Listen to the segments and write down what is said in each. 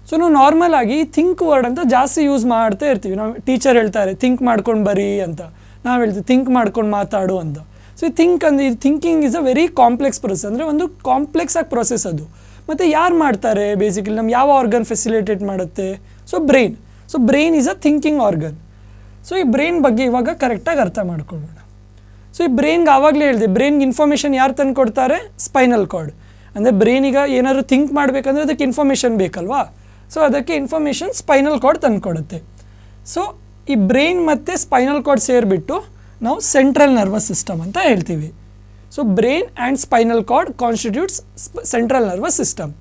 So ನಾವು normal ಆಗಿ think word ಅಂತ ಜಾಸ್ತಿ ಯೂಸ್ ಮಾಡ್ತಾ ಇರ್ತೀವಿ. ನಾವು ಟೀಚರ್ ಹೇಳ್ತಾರೆ ಥಿಂಕ್ ಮಾಡ್ಕೊಂಡು ಬರೀ ಅಂತ, ನಾವು ಹೇಳ್ತೀವಿ ಥಿಂಕ್ ಮಾಡ್ಕೊಂಡು ಮಾತಾಡು ಅಂತ. ಸೊ ಈ thinking is a very complex process, ಅಂದರೆ ಒಂದು ಕಾಂಪ್ಲೆಕ್ಸ್ ಆಗಿ ಪ್ರೊಸೆಸ್ ಅದು. ಮತ್ತು ಯಾರು ಮಾಡ್ತಾರೆ ಬೇಸಿಕಲಿ, ನಮ್ಮ ಯಾವ ಆರ್ಗನ್ ಫೆಸಿಲಿಟೇಟ್ ಮಾಡುತ್ತೆ? So brain. So brain is a thinking organ. So ಈ ಬ್ರೈನ್ ಬಗ್ಗೆ ಇವಾಗ ಕರೆಕ್ಟಾಗಿ ಅರ್ಥ ಮಾಡ್ಕೊಳ್ಳೋಣ. ಸೊ ಈ ಬ್ರೈನ್ಗೆ ಆವಾಗಲೇ ಹೇಳಿದೆ, ಬ್ರೈನ್ಗೆ ಇನ್ಫಾರ್ಮೇಷನ್ ಯಾರು ತಂದು ಕೊಡ್ತಾರೆ? Spinal cord. ಅಂದರೆ ಬ್ರೈನಿಗೆ ಏನಾದರೂ ಥಿಂಕ್ ಮಾಡಬೇಕಂದ್ರೆ ಅದಕ್ಕೆ ಇನ್ಫಾರ್ಮೇಷನ್ ಬೇಕಲ್ವಾ? ಸೊ ಅದಕ್ಕೆ ಇನ್ಫಾರ್ಮೇಷನ್ ಸ್ಪೈನಲ್ ಕಾರ್ಡ್ ತಂದು ಕೊಡುತ್ತೆ. ಸೊ ಈ ಬ್ರೈನ್ ಮತ್ತು ಸ್ಪೈನಲ್ ಕಾರ್ಡ್ ಸೇರಿಬಿಟ್ಟು ನಾವು ಸೆಂಟ್ರಲ್ ನರ್ವಸ್ ಸಿಸ್ಟಮ್ ಅಂತ ಹೇಳ್ತೀವಿ. So brain and spinal cord constitutes central nervous system.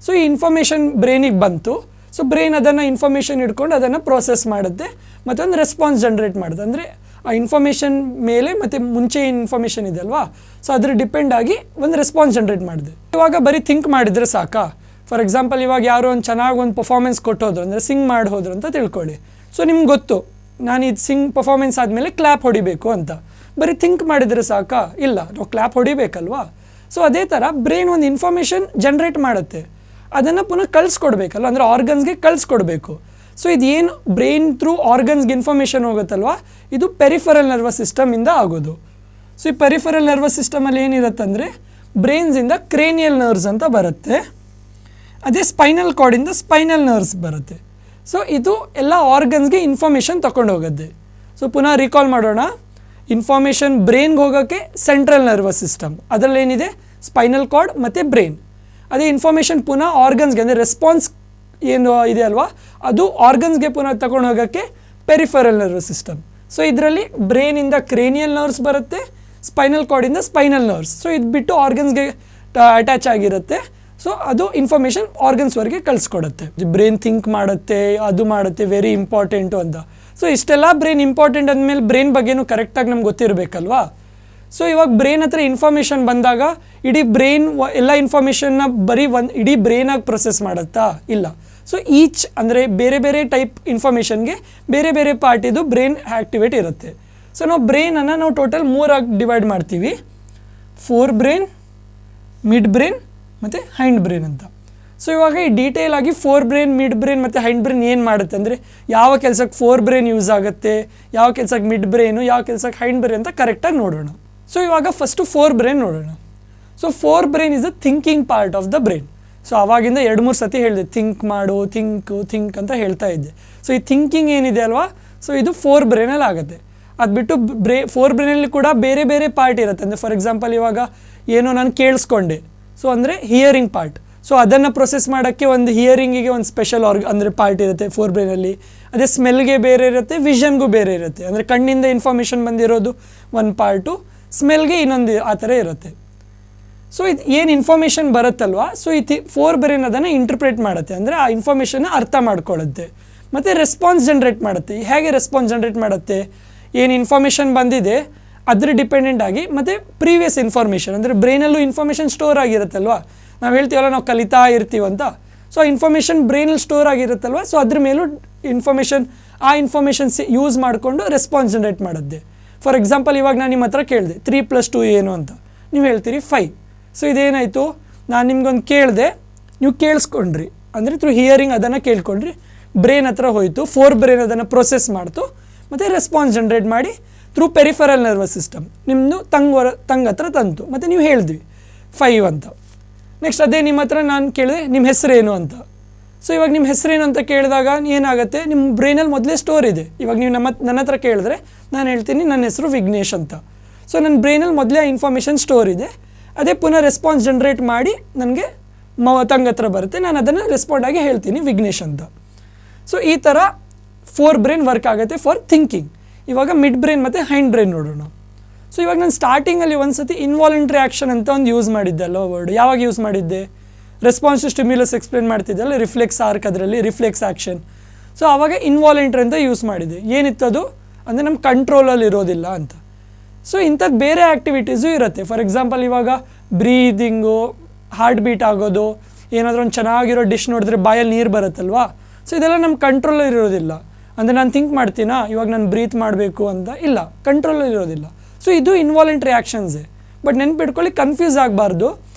So ಈ ಇನ್ಫಾರ್ಮೇಷನ್ ಬ್ರೈನಿಗೆ ಬಂತು. ಸೊ ಬ್ರೈನ್ ಅದನ್ನು ಇನ್ಫಾರ್ಮೇಷನ್ ಹಿಡ್ಕೊಂಡು ಅದನ್ನು ಪ್ರೋಸೆಸ್ ಮಾಡುತ್ತೆ ಮತ್ತು ಒಂದು ರೆಸ್ಪಾನ್ಸ್ ಜನ್ರೇಟ್ ಮಾಡುತ್ತೆ. ಅಂದರೆ ಆ ಇನ್ಫಾರ್ಮೇಷನ್ ಮೇಲೆ ಮತ್ತು ಮುಂಚೆ ಇನ್ಫಾರ್ಮೇಷನ್ ಇದೆ ಅಲ್ವಾ, ಸೊ ಅದ್ರ ಡಿಪೆಂಡ್ ಆಗಿ ಒಂದು ರೆಸ್ಪಾನ್ಸ್ ಜನ್ರೇಟ್ ಮಾಡಿದೆ. ಇವಾಗ ಬರೀ ಥಿಂಕ್ ಮಾಡಿದರೆ ಸಾಕಾ? ಫಾರ್ ಎಕ್ಸಾಂಪಲ್ ಇವಾಗ ಯಾರೋ ಒಂದು ಚೆನ್ನಾಗಿ ಒಂದು ಪರ್ಫಾರ್ಮೆನ್ಸ್ ಕೊಟ್ಟೋದ್ರು, ಅಂದರೆ ಸಿಂಗ್ ಮಾಡಿ ಹೋದ್ರು ಅಂತ ತಿಳ್ಕೊಳ್ಳಿ. ಸೊ ನಿಮ್ಗೆ ಗೊತ್ತು ನಾನು ಇದು ಸಿಂಗ್ ಪರ್ಫಾರ್ಮೆನ್ಸ್ ಆದಮೇಲೆ ಕ್ಲ್ಯಾಪ್ ಹೊಡಿಬೇಕು ಅಂತ. ಬರೀ ಥಿಂಕ್ ಮಾಡಿದರೆ ಸಾಕಾ? ಇಲ್ಲ, ನಾವು ಕ್ಲ್ಯಾಪ್ ಹೊಡಿಬೇಕಲ್ವಾ? ಸೊ ಅದೇ ಥರ ಬ್ರೈನ್ ಒಂದು ಇನ್ಫಾರ್ಮೇಷನ್ ಜನ್ರೇಟ್ ಮಾಡುತ್ತೆ, ಅದನ್ನು ಪುನಃ ಕಳಿಸ್ಕೊಡ್ಬೇಕಲ್ಲ, ಅಂದರೆ ಆರ್ಗನ್ಸ್ಗೆ ಕಳಿಸ್ಕೊಡ್ಬೇಕು. ಸೊ ಇದೇನು ಬ್ರೈನ್ ಥ್ರೂ ಆರ್ಗನ್ಸ್ಗೆ ಇನ್ಫಾರ್ಮೇಷನ್ ಹೋಗುತ್ತಲ್ವ, ಇದು ಪೆರಿಫರಲ್ ನರ್ವಸ್ ಸಿಸ್ಟಮಿಂದ ಆಗೋದು. ಸೊ ಈ ಪೆರಿಫರಲ್ ನರ್ವಸ್ ಸಿಸ್ಟಮಲ್ಲಿ ಏನಿರುತ್ತಂದರೆ ಬ್ರೈನ್ಸಿಂದ ಕ್ರೇನಿಯಲ್ ನರ್ವ್ಸ್ ಅಂತ ಬರುತ್ತೆ, ಅದೇ ಸ್ಪೈನಲ್ ಕಾರ್ಡಿಂದ ಸ್ಪೈನಲ್ ನರ್ವ್ಸ್ ಬರುತ್ತೆ. ಸೊ ಇದು ಎಲ್ಲ ಆರ್ಗನ್ಸ್ಗೆ ಇನ್ಫಾರ್ಮೇಷನ್ ತಗೊಂಡು ಹೋಗುತ್ತೆ. ಸೊ ಪುನಃ ರೀಕಾಲ್ ಮಾಡೋಣ. ಇನ್ಫಾರ್ಮೇಷನ್ ಬ್ರೈನ್ಗೆ ಹೋಗೋಕ್ಕೆ ಸೆಂಟ್ರಲ್ ನರ್ವಸ್ ಸಿಸ್ಟಮ್, ಅದರಲ್ಲೇನಿದೆ ಸ್ಪೈನಲ್ ಕಾರ್ಡ್ ಮತ್ತು ಬ್ರೈನ್. ಅದೇ ಇನ್ಫಾರ್ಮೇಷನ್ ಪುನಃ ಆರ್ಗನ್ಸ್ಗೆ, ಅಂದರೆ ರೆಸ್ಪಾನ್ಸ್ ಏನು ಇದೆ ಅಲ್ವಾ, ಅದು ಆರ್ಗನ್ಸ್ಗೆ ಪುನಃ ತಗೊಂಡು ಹೋಗೋಕ್ಕೆ ಪೆರಿಫರಲ್ ನರ್ವಸ್ ಸಿಸ್ಟಮ್. ಸೊ ಇದರಲ್ಲಿ ಬ್ರೈನಿಂದ ಕ್ರೇನಿಯಲ್ ನರ್ವ್ಸ್ ಬರುತ್ತೆ, ಸ್ಪೈನಲ್ ಕಾರ್ಡಿಂದ ಸ್ಪೈನಲ್ ನರ್ವ್ಸ್. ಸೊ ಇದು ಬಿಟ್ಟು ಆರ್ಗನ್ಸ್ಗೆ ಅಟ್ಯಾಚ್ ಆಗಿರುತ್ತೆ. ಸೊ ಅದು ಇನ್ಫಾರ್ಮೇಷನ್ ಆರ್ಗನ್ಸ್ವರೆಗೆ ಕಳಿಸ್ಕೊಡುತ್ತೆ. ಬ್ರೈನ್ ಥಿಂಕ್ ಮಾಡುತ್ತೆ, ಅದು ಮಾಡುತ್ತೆ, ವೆರಿ ಇಂಪಾರ್ಟೆಂಟು ಅಂತ. ಸೊ ಇಷ್ಟೆಲ್ಲ ಬ್ರೈನ್ ಇಂಪಾರ್ಟೆಂಟ್ ಅಂದಮೇಲೆ ಬ್ರೈನ್ ಬಗ್ಗೆನೂ ಕರೆಕ್ಟಾಗಿ ನಮ್ಗೆ ಗೊತ್ತಿರಬೇಕಲ್ವಾ? ಸೊ ಇವಾಗ ಬ್ರೈನ್ ಹತ್ರ ಇನ್ಫಾರ್ಮೇಷನ್ ಬಂದಾಗ ಇಡೀ ಬ್ರೈನ್ ಎಲ್ಲ ಇನ್ಫಾರ್ಮೇಷನ್ನ ಬರೀ ಇಡೀ ಬ್ರೈನಾಗಿ ಪ್ರೊಸೆಸ್ ಮಾಡುತ್ತಾ? ಇಲ್ಲ. ಸೊ ಈಚ್ ಅಂದರೆ ಬೇರೆ ಬೇರೆ ಟೈಪ್ ಇನ್ಫಾರ್ಮೇಷನ್ಗೆ ಬೇರೆ ಬೇರೆ ಪಾರ್ಟಿದು ಬ್ರೈನ್ ಆ್ಯಕ್ಟಿವೇಟ್ ಇರುತ್ತೆ. ಸೊ ನಾವು ಬ್ರೈನನ್ನು ನಾವು ಟೋಟಲ್ 3 ಡಿವೈಡ್ ಮಾಡ್ತೀವಿ: ಫೋರ್ ಬ್ರೈನ್, ಮಿಡ್ ಬ್ರೈನ್ ಮತ್ತು ಹೈಂಡ್ ಬ್ರೈನ್ ಅಂತ. ಸೊ ಇವಾಗ ಈ ಡೀಟೇಲ್ ಆಗಿ ಫೋರ್ ಬ್ರೈನ್, ಮಿಡ್ ಬ್ರೈನ್ ಮತ್ತು ಹೈಂಡ್ ಬ್ರೈನ್ ಏನು ಮಾಡುತ್ತೆ ಅಂದರೆ ಯಾವ ಕೆಲಸಕ್ಕೆ ಫೋರ್ ಬ್ರೈನ್ ಯೂಸ್ ಆಗುತ್ತೆ, ಯಾವ ಕೆಲಸಕ್ಕೆ ಮಿಡ್ ಬ್ರೈನು, ಯಾವ ಕೆಲಸಕ್ಕೆ ಹೈಂಡ್ ಬ್ರೈನ್ ಅಂತ ಕರೆಕ್ಟಾಗಿ ನೋಡೋಣ. ಸೊ ಇವಾಗ ಫಸ್ಟು ಫೋರ್ ಬ್ರೈನ್ ನೋಡೋಣ. So four brain is a thinking part of the brain. So ಆವಾಗಿಂದ 2-3 ಸತಿ ಹೇಳಿದೆ ಥಿಂಕ್ ಮಾಡು, ಥಿಂಕ್ ಅಂತ ಹೇಳ್ತಾ ಇದ್ದೆ. ಸೊ ಈ ಥಿಂಕಿಂಗ್ ಏನಿದೆ ಅಲ್ವಾ, ಸೊ ಇದು ಫೋರ್ ಬ್ರೈನಲ್ಲಿ ಆಗುತ್ತೆ. ಅದು ಬಿಟ್ಟು ಫೋರ್ ಬ್ರೈನಲ್ಲಿ ಕೂಡ ಬೇರೆ ಬೇರೆ ಪಾರ್ಟ್ ಇರುತ್ತೆ. ಅಂದರೆ ಫಾರ್ ಎಕ್ಸಾಂಪಲ್ ಇವಾಗ ಏನೋ ನಾನು ಕೇಳಿಸ್ಕೊಂಡೆ, ಸೊ ಅಂದರೆ ಹಿಯರಿಂಗ್ ಪಾರ್ಟ್. ಸೊ ಅದನ್ನು ಪ್ರೊಸೆಸ್ ಮಾಡೋಕ್ಕೆ ಒಂದು ಹಿಯರಿಂಗಿಗೆ ಒಂದು ಸ್ಪೆಷಲ್ ಅಂದರೆ ಪಾರ್ಟ್ ಇರುತ್ತೆ ಫೋರ್ ಬ್ರೈನಲ್ಲಿ. ಅದೇ ಸ್ಮೆಲ್ಗೆ ಬೇರೆ ಇರುತ್ತೆ, ವಿಷನ್ಗೂ ಬೇರೆ ಇರುತ್ತೆ. ಅಂದರೆ ಕಣ್ಣಿಂದ ಇನ್ಫಾರ್ಮೇಷನ್ ಬಂದಿರೋದು ಒಂದು ಪಾರ್ಟು, ಸ್ಮೆಲ್ಗೆ ಇನ್ನೊಂದು ಆ ಥರ ಇರುತ್ತೆ. ಸೊ ಇದು ಏನು ಇನ್ಫಾರ್ಮೇಷನ್ ಬರುತ್ತಲ್ವ, ಸೊ ಈ ಫೋರ್ ಬ್ರೈನ್ ಅದನ್ನು ಇಂಟರ್ಪ್ರೇಟ್ ಮಾಡುತ್ತೆ, ಅಂದರೆ ಆ ಇನ್ಫಾರ್ಮೇಷನ್ನ ಅರ್ಥ ಮಾಡ್ಕೊಳ್ಳುತ್ತೆ ಮತ್ತು ರೆಸ್ಪಾನ್ಸ್ ಜನ್ರೇಟ್ ಮಾಡುತ್ತೆ. ಹೇಗೆ ರೆಸ್ಪಾನ್ಸ್ ಜನ್ರೇಟ್ ಮಾಡುತ್ತೆ? ಏನು ಇನ್ಫಾರ್ಮೇಷನ್ ಬಂದಿದೆ ಅದ್ರ ಡಿಪೆಂಡೆಂಟ್ ಆಗಿ, ಮತ್ತು ಪ್ರೀವಿಯಸ್ ಇನ್ಫಾರ್ಮೇಷನ್, ಅಂದರೆ ಬ್ರೈನಲ್ಲೂ ಇನ್ಫಾರ್ಮೇಷನ್ ಸ್ಟೋರ್ ಆಗಿರುತ್ತಲ್ವ, ನಾವು ಹೇಳ್ತೀವಲ್ಲ ನಾವು ಕಲಿತಾ ಇರ್ತೀವಂತ. ಸೊ ಇನ್ಫಾರ್ಮೇಷನ್ ಬ್ರೈನಲ್ಲಿ ಸ್ಟೋರ್ ಆಗಿರುತ್ತಲ್ವ, ಸೊ ಅದ್ರ ಮೇಲೂ ಆ ಇನ್ಫಾರ್ಮೇಷನ್ ಯೂಸ್ ಮಾಡಿಕೊಂಡು ರೆಸ್ಪಾನ್ಸ್ ಜನ್ರೇಟ್ ಮಾಡುತ್ತೆ. ಫಾರ್ ಎಕ್ಸಾಂಪಲ್ ಇವಾಗ ನಾನು ನಿಮ್ಮ ಹತ್ರ ಕೇಳಿದೆ 3+2 ಏನು ಅಂತ, ನೀವು ಹೇಳ್ತೀರಿ 5. ಸೊ ಇದೇನಾಯಿತು, ನಾನು ನಿಮ್ಗೊಂದು ಕೇಳಿದೆ, ನೀವು ಕೇಳಿಸ್ಕೊಂಡ್ರಿ, ಅಂದರೆ ಥ್ರೂ ಹಿಯರಿಂಗ್ ಅದನ್ನು ಕೇಳ್ಕೊಂಡ್ರಿ, ಬ್ರೈನ್ ಹತ್ರ ಹೋಯಿತು, ಫೋರ್ ಬ್ರೈನ್ ಅದನ್ನು ಪ್ರೊಸೆಸ್ ಮಾಡ್ತು ಮತ್ತು ರೆಸ್ಪಾನ್ಸ್ ಜನ್ರೇಟ್ ಮಾಡಿ ಥ್ರೂ ಪೆರಿಫರಲ್ ನರ್ವಸ್ ಸಿಸ್ಟಮ್ ನಿಮ್ಮದು ತಂಗ್ ಹತ್ರ ತಂತು, ಮತ್ತು ನೀವು ಹೇಳಿದ್ವಿ 5 ಅಂತ. ನೆಕ್ಸ್ಟ್ ಅದೇ ನಿಮ್ಮ ಹತ್ರ ನಾನು ಕೇಳಿದೆ ನಿಮ್ಮ ಹೆಸರೇನು ಅಂತ. ಸೊ ಇವಾಗ ನಿಮ್ಮ ಹೆಸರೇನು ಅಂತ ಕೇಳಿದಾಗ ಏನಾಗುತ್ತೆ, ನಿಮ್ಮ ಬ್ರೈನಲ್ಲಿ ಮೊದಲೇ ಸ್ಟೋರ್ ಇದೆ. ಇವಾಗ ನೀವು ನನ್ನ ಹತ್ರ ಕೇಳಿದ್ರೆ ನಾನು ಹೇಳ್ತೀನಿ ನನ್ನ ಹೆಸರು ವಿಘ್ನೇಶ್ ಅಂತ. ಸೊ ನನ್ನ ಬ್ರೈನಲ್ಲಿ ಮೊದಲೇ ಇನ್ಫಾರ್ಮೇಷನ್ ಸ್ಟೋರ್ ಇದೆ, ಅದೇ ಪುನಃ ರೆಸ್ಪಾನ್ಸ್ ಜನ್ರೇಟ್ ಮಾಡಿ ನನಗೆ ತಂಗ ಹತ್ರ ಬರುತ್ತೆ, ನಾನು ಅದನ್ನು ರೆಸ್ಪಾಂಡ್ ಆಗಿ ಹೇಳ್ತೀನಿ ವಿಘ್ನೇಶ್ ಅಂತ. ಸೊ ಈ ಥರ ಫೋರ್ ಬ್ರೈನ್ ವರ್ಕ್ ಆಗುತ್ತೆ ಫಾರ್ ಥಿಂಕಿಂಗ್. ಇವಾಗ ಮಿಡ್ ಬ್ರೈನ್ ಮತ್ತು ಹೈಂಡ್ ಬ್ರೈನ್ ನೋಡೋಣ. ಸೊ ಇವಾಗ ನಾನು ಸ್ಟಾರ್ಟಿಂಗಲ್ಲಿ ಒಂದು ಸತಿ ಇನ್ವಾಲಂಟ್ರಿ ಆ್ಯಕ್ಷನ್ ಅಂತ ಒಂದು ಯೂಸ್ ಮಾಡಿದ್ದೆ ಅಲ್ವ ವರ್ಡ್. ಯಾವಾಗ ಯೂಸ್ ಮಾಡಿದ್ದೆ? ರೆಸ್ಪಾನ್ಸ್ ಟು ಸ್ಟಿಮ್ಯುಲಸ್ ಎಕ್ಸ್ಪ್ಲೇನ್ ಮಾಡ್ತಿದ್ದಲ್ಲ, ರಿಫ್ಲೆಕ್ಸ್ ಆರ್ಕ್, ಅದರಲ್ಲಿ ರಿಫ್ಲೆಕ್ಸ್ ಆ್ಯಕ್ಷನ್. ಸೊ ಆವಾಗ ಇನ್ವಾಲಂಟ್ರಿ ಅಂತ ಯೂಸ್ ಮಾಡಿದ್ದೆ. ಏನಿತ್ತದು ಅಂದರೆ ನಮ್ಮ ಕಂಟ್ರೋಲಲ್ಲಿ ಇರೋದಿಲ್ಲ ಅಂತ. ಸೊ ಇಂಥದ್ದು ಬೇರೆ ಆ್ಯಕ್ಟಿವಿಟೀಸು ಇರುತ್ತೆ. ಫಾರ್ ಎಕ್ಸಾಂಪಲ್ ಇವಾಗ ಬ್ರೀದಿಂಗು, ಹಾರ್ಟ್ ಬೀಟ್ ಆಗೋದು, ಏನಾದರೂ ಒಂದು ಚೆನ್ನಾಗಿರೋ ಡಿಶ್ ನೋಡಿದ್ರೆ ಬಾಯಲ್ಲಿ ನೀರು ಬರುತ್ತಲ್ವಾ, ಸೊ ಇದೆಲ್ಲ ನಮ್ಮ ಕಂಟ್ರೋಲಲ್ಲಿ ಇರೋದಿಲ್ಲ. ಅಂದರೆ ನಾನು ಥಿಂಕ್ ಮಾಡ್ತೀನಾ ಇವಾಗ ನಾನು ಬ್ರೀತ್ ಮಾಡಬೇಕು ಅಂತ, ಇಲ್ಲ, ಕಂಟ್ರೋಲಲ್ಲಿ ಇರೋದಿಲ್ಲ. ಸೊ ಇದು ಇನ್ವಾಲಂಟ್ರಿ ಆ್ಯಕ್ಷನ್ಸೇ. ಬಟ್ ನೆನ್ಪಿಟ್ಕೊಳ್ಳಿ, ಕನ್ಫ್ಯೂಸ್ ಆಗಬಾರ್ದು.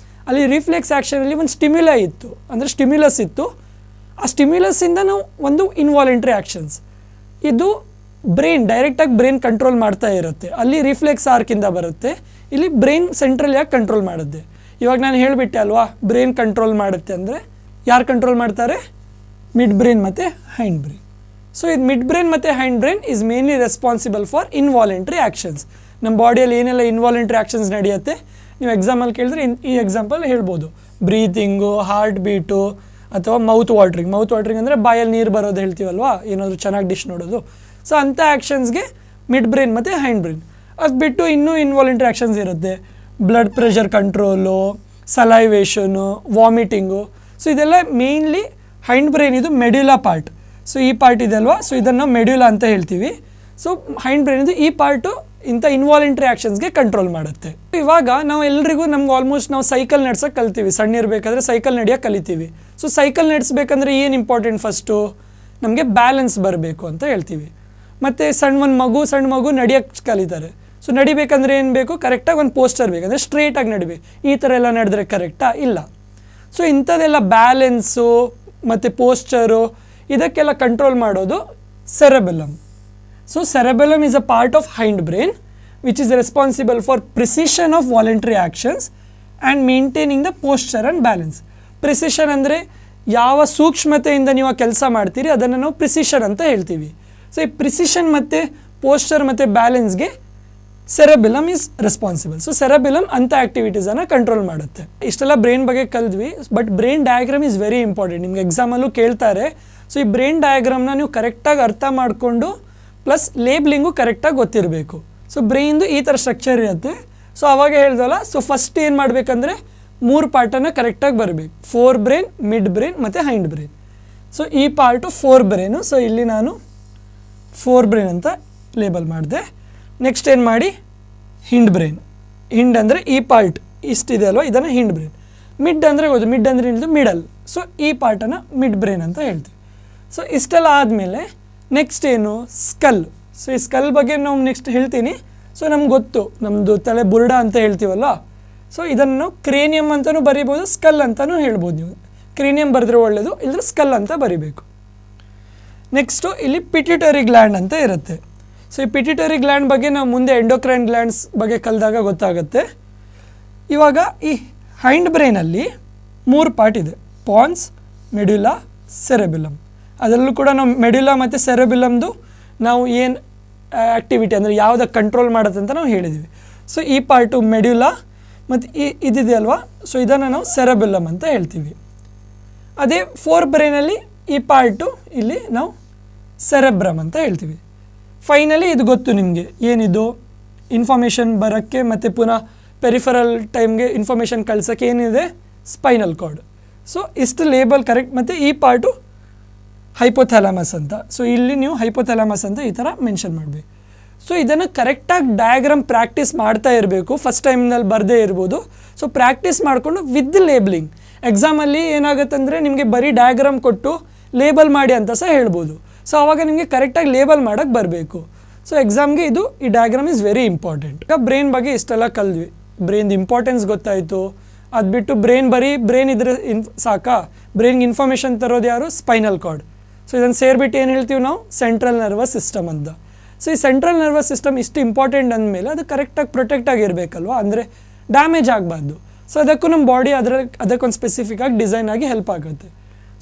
ಅಲ್ಲಿ ರಿಫ್ಲೆಕ್ಸ್ ಆ್ಯಕ್ಷನಲ್ಲಿ ಒಂದು ಸ್ಟಿಮ್ಯುಲೈ ಇತ್ತು, ಅಂದರೆ ಸ್ಟಿಮ್ಯುಲಸ್ ಇತ್ತು, ಆ ಸ್ಟಿಮ್ಯುಲಸ್ಸಿಂದ ನಾವು ಒಂದು ಇನ್ವಾಲಂಟ್ರಿ ಆ್ಯಕ್ಷನ್ಸ್, ಇದು ಬ್ರೈನ್ ಡೈರೆಕ್ಟಾಗಿ ಬ್ರೈನ್ ಕಂಟ್ರೋಲ್ ಮಾಡ್ತಾ ಇರುತ್ತೆ. ಅಲ್ಲಿ ರಿಫ್ಲೆಕ್ಸ್ ಆರ್ಕಿಂದ ಬರುತ್ತೆ, ಇಲ್ಲಿ ಬ್ರೈನ್ ಸೆಂಟ್ರಲ್ ಯಾಕೆ ಕಂಟ್ರೋಲ್ ಮಾಡುತ್ತೆ. ಇವಾಗ ನಾನು ಹೇಳಿಬಿಟ್ಟೆ ಅಲ್ವಾ, ಬ್ರೈನ್ ಕಂಟ್ರೋಲ್ ಮಾಡುತ್ತೆ ಅಂದರೆ ಯಾರು ಕಂಟ್ರೋಲ್ ಮಾಡ್ತಾರೆ, ಮಿಡ್ ಬ್ರೈನ್ ಮತ್ತು ಹೈಂಡ್ ಬ್ರೈನ್. ಸೊ ಇದು ಮಿಡ್ ಬ್ರೈನ್ ಮತ್ತು hind brain is mainly responsible for involuntary actions. ನಮ್ಮ ಬಾಡಿಯಲ್ಲಿ ಏನೆಲ್ಲ ಇನ್ವಾಲಂಟ್ರಿ ಆ್ಯಕ್ಷನ್ಸ್ ನಡೆಯುತ್ತೆ, ನೀವು ಎಕ್ಸಾಮಲ್ಲಿ ಕೇಳಿದ್ರೆ ಈ ಎಕ್ಸಾಂಪಲ್ ಹೇಳ್ಬೋದು, ಬ್ರೀತಿಂಗು, ಹಾರ್ಟ್ ಬೀಟು, ಅಥವಾ ಮೌತ್ ವಾಟ್ರಿಂಗ್ ಅಂದರೆ ಬಾಯಲ್ಲಿ ನೀರು ಬರೋದು ಹೇಳ್ತೀವಲ್ವಾ, ಏನಾದರೂ ಚೆನ್ನಾಗಿ ಡಿಶ್ ನೋಡೋದು. ಸೊ ಅಂಥ ಆ್ಯಕ್ಷನ್ಸ್ಗೆ ಮಿಡ್ ಬ್ರೈನ್ ಮತ್ತು ಹೈಂಡ್ ಬ್ರೈನ್. ಅದು ಬಿಟ್ಟು ಇನ್ನೂ ಇನ್ವಾಲಂಟ್ರಿ ಆ್ಯಕ್ಷನ್ಸ್ ಇರುತ್ತೆ, blood pressure control, salivation, vomiting. So ಇದೆಲ್ಲ ಮೇಯ್ನ್ಲಿ ಹೈಂಡ್ ಬ್ರೈನ್, ಇದು ಮೆಡ್ಯುಲಾ ಪಾರ್ಟ್. ಸೊ ಈ ಪಾರ್ಟ್ ಇದೆ ಅಲ್ವಾ, ಸೊ ಇದನ್ನು ಮೆಡ್ಯುಲಾ ಅಂತ ಹೇಳ್ತೀವಿ. ಸೊ ಹೈಂಡ್ ಬ್ರೈನ್ ಇದು ಈ ಪಾರ್ಟು ಇಂಥ ಇನ್ವಾಲಂಟ್ರಿ ಆ್ಯಕ್ಷನ್ಸ್ಗೆ ಕಂಟ್ರೋಲ್ ಮಾಡುತ್ತೆ. ಇವಾಗ ನಾವು ಎಲ್ರಿಗೂ ನಮ್ಗೆ ಆಲ್ಮೋಸ್ಟ್ ನಾವು ಸೈಕಲ್ ನಡೆಸೋಕೆ ಕಲ್ತೀವಿ, ಸಣ್ಣ ಇರಬೇಕಾದ್ರೆ ಸೈಕಲ್ ನಡೆಯೋಕೆ ಕಲಿತೀವಿ. ಸೊ ಸೈಕಲ್ ನಡೆಸ್ಬೇಕಂದ್ರೆ ಏನು ಇಂಪಾರ್ಟೆಂಟ್, ಫಸ್ಟು ನಮಗೆ ಬ್ಯಾಲೆನ್ಸ್ ಬರಬೇಕು ಅಂತ ಹೇಳ್ತೀವಿ. ಮತ್ತು ಸಣ್ಣ ಮಗು ನಡೆಯೋಕ್ಕೆ ಕಲಿತಾರೆ. ಸೊ ನಡಿಬೇಕಂದ್ರೆ ಏನು ಬೇಕು, ಕರೆಕ್ಟಾಗಿ ಒಂದು ಪೋಸ್ಟರ್ ಬೇಕು, ಅಂದರೆ ಸ್ಟ್ರೇಟಾಗಿ ನಡಿಬೇಕು. ಈ ಥರ ಎಲ್ಲ ನಡೆದ್ರೆ ಕರೆಕ್ಟಾ, ಇಲ್ಲ. ಸೊ ಇಂಥದ್ದೆಲ್ಲ ಬ್ಯಾಲೆನ್ಸು ಮತ್ತು ಪೋಸ್ಚರು ಇದಕ್ಕೆಲ್ಲ ಕಂಟ್ರೋಲ್ ಮಾಡೋದು cerebellum. So cerebellum is a part of hind brain which is responsible for precision of voluntary actions and maintaining the posture and balance. Precision ಅಂದರೆ ಯಾವ ಸೂಕ್ಷ್ಮತೆಯಿಂದ ನೀವು ಆ ಕೆಲಸ ಮಾಡ್ತೀರಿ ಅದನ್ನು ನಾವು ಪ್ರಿಸಿಷನ್ ಅಂತ ಹೇಳ್ತೀವಿ. ಸೊ ಈ ಪ್ರಿಸಿಷನ್ ಮತ್ತು ಪೋಸ್ಚರ್ ಮತ್ತು ಬ್ಯಾಲೆನ್ಸ್ಗೆ cerebellum is responsible. So cerebellum ಅಂಥ ಆ್ಯಕ್ಟಿವಿಟೀಸನ್ನು ಕಂಟ್ರೋಲ್ ಮಾಡುತ್ತೆ. ಇಷ್ಟೆಲ್ಲ ಬ್ರೈನ್ ಬಗ್ಗೆ ಕಲಿದ್ವಿ, but brain diagram is very important. ನಿಮ್ಗೆ ಎಕ್ಸಾಮಲ್ಲೂ ಕೇಳ್ತಾರೆ. ಸೊ ಈ ಬ್ರೈನ್ ಡಯಾಗ್ರಾಮ್ನ ನೀವು ಕರೆಕ್ಟಾಗಿ ಅರ್ಥ ಮಾಡಿಕೊಂಡು ಪ್ಲಸ್ ಲೇಬ್ಲಿಂಗು ಕರೆಕ್ಟಾಗಿ ಗೊತ್ತಿರಬೇಕು. ಸೊ ಬ್ರೈನ್ದು ಈ ಥರ ಸ್ಟ್ರಕ್ಚರ್ ಇರುತ್ತೆ. ಸೊ ಅವಾಗ ಹೇಳ್ದಲ್ಲ, ಸೊ ಫಸ್ಟ್ ಏನು ಮಾಡಬೇಕಂದ್ರೆ 3 ಪಾರ್ಟನ್ನು ಕರೆಕ್ಟಾಗಿ ಬರಬೇಕು, ಫೋರ್ ಬ್ರೈನ್, ಮಿಡ್ ಬ್ರೈನ್ ಮತ್ತು ಹೈಂಡ್ ಬ್ರೈನ್. ಸೊ ಈ ಪಾರ್ಟು ಫೋರ್ ಬ್ರೈನು. ಸೊ ಇಲ್ಲಿ ನಾನು ಫೋರ್ ಬ್ರೈನ್ ಅಂತ ಲೇಬಲ್ ಮಾಡಿದೆ. ನೆಕ್ಸ್ಟ್ ಏನು ಮಾಡಿ, ಹಿಂಡ್ ಬ್ರೈನ್. ಹಿಂಡ್ ಅಂದರೆ ಈ ಪಾರ್ಟ್ ಇಷ್ಟಿದೆ ಅಲ್ವ, ಇದನ್ನು ಹಿಂಡ್ ಬ್ರೈನ್. ಮಿಡ್ ಅಂದರೆ ಗೊತ್ತು, ಮಿಡ್ ಅಂದರೆ ಇದು ಮಿಡಲ್. ಸೊ ಈ ಪಾರ್ಟನ್ನು ಮಿಡ್ ಬ್ರೈನ್ ಅಂತ ಹೇಳ್ತೀವಿ. ಸೊ ಇಷ್ಟೆಲ್ಲ ಆದಮೇಲೆ ನೆಕ್ಸ್ಟ್ ಏನು, ಸ್ಕಲ್. ಸೊ ಈ ಸ್ಕಲ್ ಬಗ್ಗೆ ನಾವು ನೆಕ್ಸ್ಟ್ ಹೇಳ್ತೀನಿ. ಸೊ ನಮ್ಗೆ ಗೊತ್ತು, ನಮ್ಮದು ತಲೆ ಬುರುಡ ಅಂತ ಹೇಳ್ತೀವಲ್ಲ. ಸೊ ಇದನ್ನು ನಾವು ಕ್ರೇನಿಯಮ್ ಅಂತಲೂ ಬರಿಬೋದು, ಸ್ಕಲ್ ಅಂತಲೂ ಹೇಳ್ಬೋದು. ನೀವು ಕ್ರೇನಿಯಮ್ ಬರೆದ್ರೆ ಒಳ್ಳೆಯದು, ಇಲ್ಲದ್ರೆ ಸ್ಕಲ್ ಅಂತ ಬರಿಬೇಕು. ನೆಕ್ಸ್ಟು ಇಲ್ಲಿ ಪಿಟ್ಯೂಟರಿ ಗ್ಲ್ಯಾಂಡ್ ಅಂತ ಇರುತ್ತೆ. ಸೊ ಈ ಪಿಟ್ಯೂಟರಿ ಗ್ಲ್ಯಾಂಡ್ ಬಗ್ಗೆ ನಾವು ಮುಂದೆ ಎಂಡೋಕ್ರೈನ್ ಗ್ಲ್ಯಾಂಡ್ಸ್ ಬಗ್ಗೆ ಕಲಿದಾಗ ಗೊತ್ತಾಗುತ್ತೆ. ಇವಾಗ ಈ ಹೈಂಡ್ ಬ್ರೈನಲ್ಲಿ 3 ಪಾರ್ಟ್ ಇದೆ, ಪಾನ್ಸ್, ಮೆಡ್ಯುಲಾ, ಸೆರೆಬೆಲಮ್. ಅದರಲ್ಲೂ ಕೂಡ ನಾವು ಮೆಡ್ಯುಲಾ ಮತ್ತು ಸೆರೆಬೆಲಮ್ದು ನಾವು ಏನು ಆ್ಯಕ್ಟಿವಿಟಿ ಅಂದರೆ ಯಾವುದಕ್ಕೆ ಕಂಟ್ರೋಲ್ ಮಾಡುತ್ತೆ ಅಂತ ನಾವು ಹೇಳಿದ್ದೀವಿ. ಸೊ ಈ ಪಾರ್ಟು ಮೆಡ್ಯುಲಾ ಮತ್ತು ಇದಿದೆ ಅಲ್ವಾ, ಸೊ ಇದನ್ನು ನಾವು ಸೆರೆಬೆಲಮ್ ಅಂತ ಹೇಳ್ತೀವಿ. ಅದೇ ಫೋರ್ ಬ್ರೈನಲ್ಲಿ ಈ ಪಾರ್ಟು ಇಲ್ಲಿ ನಾವು ಸೆರೆಬ್ರಮ್ ಅಂತ ಹೇಳ್ತೀವಿ. ಫೈನಲಿ ಇದು ಗೊತ್ತು ನಿಮಗೆ, ಏನಿದು ಇನ್ಫಾರ್ಮೇಷನ್ ಬರೋಕ್ಕೆ ಮತ್ತು ಪುನಃ ಪೆರಿಫರಲ್ ಟೈಮ್ಗೆ ಇನ್ಫಾರ್ಮೇಷನ್ ಕಳ್ಸೋಕ್ಕೆ ಏನಿದೆ, ಸ್ಪೈನಲ್ ಕಾರ್ಡ್. ಸೊ ಇಷ್ಟು ಲೇಬಲ್ ಕರೆಕ್ಟ್. ಮತ್ತು ಈ ಪಾರ್ಟು ಹೈಪೋಥ್ಯಾಲಮಸ್ ಅಂತ. ಸೊ ಇಲ್ಲಿ ನೀವು ಹೈಪೋಥ್ಯಾಲಮಸ್ ಅಂತ ಈ ಥರ ಮೆನ್ಷನ್ ಮಾಡಬೇಕು. ಸೊ ಇದನ್ನು ಕರೆಕ್ಟಾಗಿ ಡಯಾಗ್ರಾಮ್ ಪ್ರಾಕ್ಟೀಸ್ ಮಾಡ್ತಾ ಇರಬೇಕು. ಫಸ್ಟ್ ಟೈಮ್ನಲ್ಲಿ ಬರದೇ ಇರ್ಬೋದು. ಸೊ ಪ್ರಾಕ್ಟೀಸ್ ಮಾಡಿಕೊಂಡು ವಿತ್ ಲೇಬ್ಲಿಂಗ್. ಎಕ್ಸಾಮಲ್ಲಿ ಏನಾಗುತ್ತಂದರೆ ನಿಮಗೆ ಬರೀ ಡಯಾಗ್ರಾಮ್ ಕೊಟ್ಟು ಲೇಬಲ್ ಮಾಡಿ ಅಂತ ಸಹ ಹೇಳ್ಬೋದು. ಸೊ ಆವಾಗ ನಿಮಗೆ ಕರೆಕ್ಟಾಗಿ ಲೇಬಲ್ ಮಾಡೋಕ್ಕೆ ಬರಬೇಕು. ಸೊ ಎಕ್ಸಾಮ್ಗೆ ಈ ಡಯಾಗ್ರಾಮ್ ಈಸ್ ವೆರಿ ಇಂಪಾರ್ಟೆಂಟ್. ಈಗ ಬ್ರೈನ್ ಬಗ್ಗೆ ಇಷ್ಟೆಲ್ಲ ಕಲಿದ್ವಿ, ಬ್ರೈನ್ದು ಇಂಪಾರ್ಟೆನ್ಸ್ ಗೊತ್ತಾಯಿತು. ಅದು ಬಿಟ್ಟು ಬ್ರೈನ್ ಇದ್ರೆ ಸಾಕಾ, ಬ್ರೈನ್ಗೆ ಇನ್ಫಾರ್ಮೇಷನ್ ತರೋದು ಯಾರು, ಸ್ಪೈನಲ್ ಕಾರ್ಡ್. ಸೊ ಇದನ್ನು ಸೇರಿಬಿಟ್ಟು ಏನು ಹೇಳ್ತೀವಿ ನಾವು, ಸೆಂಟ್ರಲ್ ನರ್ವಸ್ ಸಿಸ್ಟಮ್ ಅಂತ. ಸೊ ಈ ಸೆಂಟ್ರಲ್ ನರ್ವಸ್ ಸಿಸ್ಟಮ್ ಇಷ್ಟು ಇಂಪಾರ್ಟೆಂಟ್ ಅಂದಮೇಲೆ ಅದು ಕರೆಕ್ಟಾಗಿ ಪ್ರೊಟೆಕ್ಟ್ ಆಗಿರಬೇಕಲ್ವ, ಅಂದರೆ ಡ್ಯಾಮೇಜ್ ಆಗಬಾರ್ದು. ಸೊ ಅದಕ್ಕೂ ನಮ್ಮ ಬಾಡಿ ಅದಕ್ಕೊಂದು ಸ್ಪೆಸಿಫಿಕ್ಕಾಗಿ ಡಿಸೈನ್ ಆಗಿ ಹೆಲ್ಪ್ ಆಗುತ್ತೆ.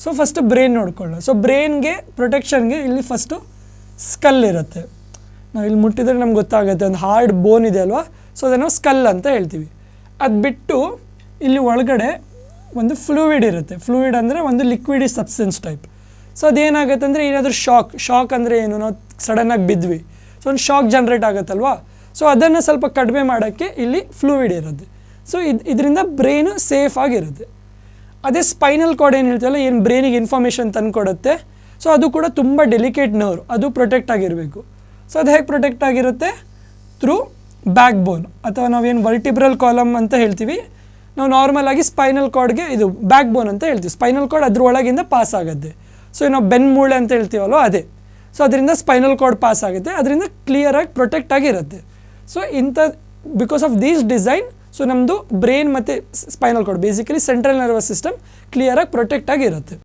ಸೊ ಫಸ್ಟು ಬ್ರೈನ್ ನೋಡ್ಕೊಳ್ಳೋ. ಸೊ ಬ್ರೈನ್ಗೆ ಪ್ರೊಟೆಕ್ಷನ್ಗೆ ಇಲ್ಲಿ ಫಸ್ಟು ಸ್ಕಲ್ ಇರುತ್ತೆ. ನಾವು ಇಲ್ಲಿ ಮುಟ್ಟಿದ್ರೆ ನಮ್ಗೆ ಗೊತ್ತಾಗುತ್ತೆ, ಒಂದು ಹಾರ್ಡ್ ಬೋನ್ ಇದೆ ಅಲ್ವಾ, ಸೊ ಅದನ್ನು ಸ್ಕಲ್ ಅಂತ ಹೇಳ್ತೀವಿ. ಅದು ಬಿಟ್ಟು ಇಲ್ಲಿ ಒಳಗಡೆ ಒಂದು ಫ್ಲೂಯಿಡ್ ಇರುತ್ತೆ. ಫ್ಲೂಯಿಡ್ ಅಂದರೆ ಒಂದು ಲಿಕ್ವಿಡಿ ಸಬ್ಸ್ಟೆನ್ಸ್ ಟೈಪ್. ಸೊ ಅದೇನಾಗುತ್ತೆ ಅಂದರೆ ಏನಾದರೂ ಶಾಕ್ ಅಂದರೆ ಏನು, ನಾವು ಸಡನ್ನಾಗಿ ಬಿದ್ವಿ, ಸೊ ಒಂದು ಶಾಕ್ ಜನ್ರೇಟ್ ಆಗುತ್ತಲ್ವಾ. ಸೊ ಅದನ್ನು ಸ್ವಲ್ಪ ಕಡಿಮೆ ಮಾಡೋಕ್ಕೆ ಇಲ್ಲಿ ಫ್ಲೂಯಿಡ್ ಇರುತ್ತೆ. ಸೊ ಇದರಿಂದ ಬ್ರೈನು ಸೇಫ್ ಆಗಿರುತ್ತೆ. ಅದೇ ಸ್ಪೈನಲ್ ಕಾರ್ಡ್ ಏನು ಹೇಳ್ತೀವಲ್ಲ, ಏನು ಬ್ರೈನಿಗೆ ಇನ್ಫಾರ್ಮೇಷನ್ ತಂದುಕೊಡುತ್ತೆ. ಸೊ ಅದು ಕೂಡ ತುಂಬ ಡೆಲಿಕೇಟ್ ನರ್ವ್, ಅದು ಪ್ರೊಟೆಕ್ಟ್ ಆಗಿರಬೇಕು. ಸೊ ಅದು ಹೇಗೆ ಪ್ರೊಟೆಕ್ಟ್ ಆಗಿರುತ್ತೆ, ಥ್ರೂ ಬ್ಯಾಕ್ ಬೋನ್ ಅಥವಾ ನಾವೇನು ವರ್ಟಿಬ್ರಲ್ ಕಾಲಮ್ ಅಂತ ಹೇಳ್ತೀವಿ. ನಾವು ನಾರ್ಮಲ್ ಆಗಿ ಸ್ಪೈನಲ್ ಕಾರ್ಡ್ಗೆ ಇದು ಬ್ಯಾಕ್ ಬೋನ್ ಅಂತ ಹೇಳ್ತೀವಿ. ಸ್ಪೈನಲ್ ಕಾರ್ಡ್ ಅದ್ರ ಒಳಗಿಂದ ಪಾಸ್ ಆಗುತ್ತೆ. ಸೊ ನಾವು ಬೆನ್ಮೂಳೆ ಅಂತ ಹೇಳ್ತೀವಲ್ವ ಅದೇ. ಸೊ ಅದರಿಂದ ಸ್ಪೈನಲ್ ಕಾರ್ಡ್ ಪಾಸ್ ಆಗುತ್ತೆ, ಅದರಿಂದ ಕ್ಲಿಯರಾಗಿ ಪ್ರೊಟೆಕ್ಟ್ ಆಗಿರುತ್ತೆ. So because of these design, so ನಮ್ಮದು ಬ್ರೈನ್ ಮತ್ತು spinal cord basically central nervous system ಕ್ಲಿಯರಾಗಿ ಪ್ರೊಟೆಕ್ಟ್ ಆಗಿರುತ್ತೆ.